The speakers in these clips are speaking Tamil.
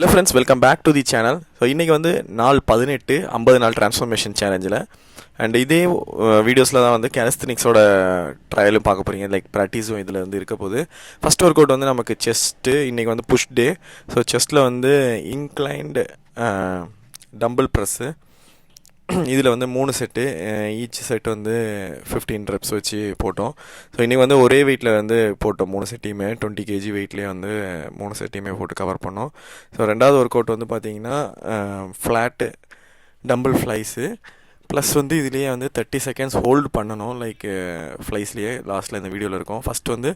Hello friends, welcome back to the channel. So இன்றைக்கி வந்து நாள் 18 50 நாள் ட்ரான்ஸ்ஃபர்மேஷன் சேலஞ்சில் அண்ட் இதே வீடியோஸில் தான் வந்து கேலஸ்தனிக்ஸோட ட்ரையலும் பார்க்க போகிறீங்க. லைக் ப்ராக்டிஸும் இதில் வந்து இருக்க போது. ஃபஸ்ட் ஒர்க் அவுட் வந்து நமக்கு செஸ்ட்டு. இன்றைக்கி வந்து புஷ் டே. ஸோ செஸ்ட்டில் வந்து இன்க்ளைன்டு டம்பிள் ப்ரெஸ்ஸு. இதில் வந்து 3 செட்டு, ஈச் செட் வந்து 15 ரெப்ஸ் வச்சு போட்டோம். ஸோ இன்றைக்கி வந்து ஒரே வெயிட்டில் வந்து போட்டோம் 3 செட்டையுமே. 20 kg வெயிட்லேயே வந்து 3 செட்டையுமே போட்டு கவர் பண்ணோம். ஸோ ரெண்டாவது ஒர்க் அவுட் வந்து பார்த்திங்கன்னா ஃப்ளாட்டு டம்பிள் ஃப்ளைஸு ப்ளஸ் வந்து இதுலேயே வந்து 30 செகண்ட்ஸ் ஹோல்டு பண்ணணும். லைக் ஃப்ளைஸ்லேயே லாஸ்ட்டில் இந்த வீடியோவில் இருக்கும். ஃபஸ்ட்டு வந்து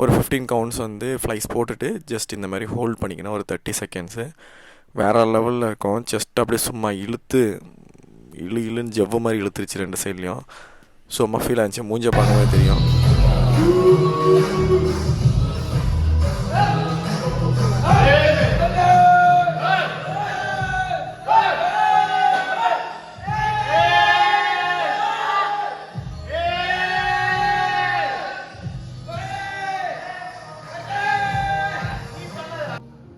ஒரு 15 கவுண்ட்ஸ் வந்து ஃப்ளைஸ் போட்டுட்டு ஜஸ்ட் இந்த மாதிரி ஹோல்ட் பண்ணிக்கணும் ஒரு 30 செகண்ட்ஸு. வேறு லெவலில் இருக்கும். ஜஸ்ட் அப்படியே சும்மா இழுத்து இழுன்னு ஜவ்வு மாதிரி இழுத்துருச்சு 2 சைட்லேயும். ஸோ ஃபீல் ஆச்சு, மூஞ்ச பார்க்கவே தெரியும்.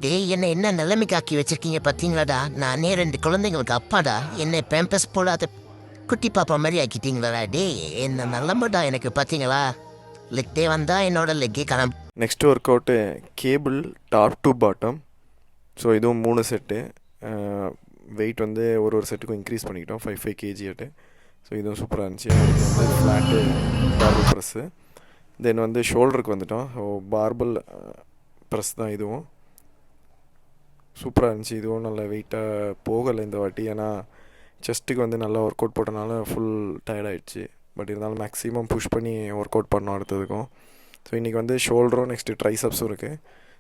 டேய், என்ன நிலைமைக்கு ஆக்கி வச்சிருக்கீங்க பார்த்தீங்களாடா? நானே 2 குழந்தைங்களுக்கு அப்பாடா. என்னை பேம்பஸ் போடாத குட்டி பாப்பா மாதிரி ஆக்கிட்டீங்களாடா. டேய், என்ன நிலம்படா எனக்கு பார்த்தீங்களா? லெக்டே வந்தால் என்னோட லெக்கே கிளம்பு. Next work out cable top to bottom. So இதுவும் 3 செட்டு. வெயிட் வந்து ஒரு செட்டுக்கும் இன்க்ரீஸ் பண்ணிக்கிட்டோம் 5 kg. ஸோ இதுவும் சூப்பராக இருந்துச்சு. வந்து ஃப்ளாட்டு பார்பல் ப்ரெஸ்ஸு. தென் வந்து ஷோல்டருக்கு வந்துட்டோம். ஸோ பார்பல் ப்ரெஸ் தான் இதுவும். சூப்பராக இருந்துச்சு. இதுவும் நல்ல வெயிட்டாக போகலை இந்த வாட்டி. ஏன்னா செஸ்ட்டுக்கு வந்து நல்லா ஒர்க் அவுட் போட்டனால ஃபுல் டயர்டாகிடுச்சு. பட் இருந்தாலும் மேக்ஸிமம் புஷ் பண்ணி ஒர்க் அவுட் பண்ணோம் அடுத்ததுக்கும். ஸோ இன்றைக்கி வந்து ஷோல்டரும் நெக்ஸ்ட்டு ட்ரைசப்ஸும் இருக்குது.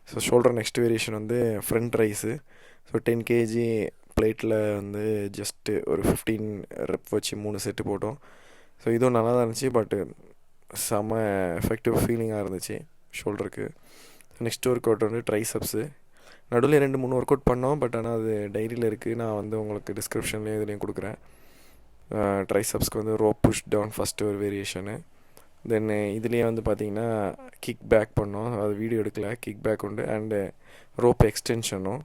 ஸோ ஷோல்டர் நெக்ஸ்ட் வேரியேஷன் வந்து ஃப்ரண்ட் ரைஸு. ஸோ 10 kg பிளேட்டில் வந்து ஜஸ்ட்டு ஒரு 15 ரெப் வச்சு 3 செட்டு போட்டோம். ஸோ இதுவும் நல்லா தான் இருந்துச்சு. பட்டு செம்ம எஃபெக்டிவ் ஃபீலிங்காக இருந்துச்சு ஷோல்டருக்கு. நெக்ஸ்ட் ஒர்க் அவுட் வந்து ட்ரைசப்ஸு. நடுவில் 2-3 ஒர்க் அவுட் பண்ணோம். பட் ஆனால் அது டைரியில் இருக்குது. நான் வந்து உங்களுக்கு டிஸ்கிரிப்ஷன்லேயும் இதுலேயும் கொடுக்குறேன். ட்ரைசப்ஸ்க்கு வந்து ரோப் புஷ் டவுன் ஃபஸ்ட்டு ஒரு வேரியேஷனு. தென் இதுலேயே வந்து பார்த்திங்கன்னா கிக் பேக் பண்ணோம். அது வீடியோ எடுக்கல. கிக் பேக் உண்டு அண்டு ரோப் எக்ஸ்டென்ஷனும்.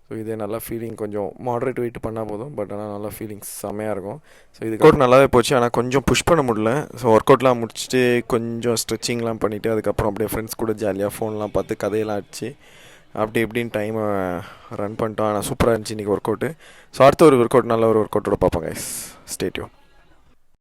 ஸோ இதே நல்லா ஃபீலிங் கொஞ்சம் மாடரேட் வெயிட் பண்ணால் போதும். பட் ஆனால் நல்லா ஃபீலிங்ஸ் செம்மையாக இருக்கும். ஸோ இதுக்கு அவுட் நல்லாவே போச்சு. ஆனால் கொஞ்சம் புஷ் பண்ண முடியல. ஸோ ஒர்க் அவுட்லாம் முடிச்சுட்டு கொஞ்சம் ஸ்ட்ரெச்சிங்லாம் பண்ணிவிட்டு அதுக்கப்புறம் அப்படியே ஃப்ரெண்ட்ஸ் கூட ஜாலியாக ஃபோன்லாம் பார்த்து கதையெல்லாம் அடிச்சு அப்படி இப்படின்னு டைமை ரன் பண்ணிட்டோம். ஆனால் சூப்பராக இருந்துச்சு இன்றைக்கி ஒர்க் அவுட்டு. ஸோ அடுத்த ஒரு ஒர்க் அவுட் நல்ல ஒரு ஒர்க் அவுட்டோட பார்ப்போம் கைஸ். Stay tune.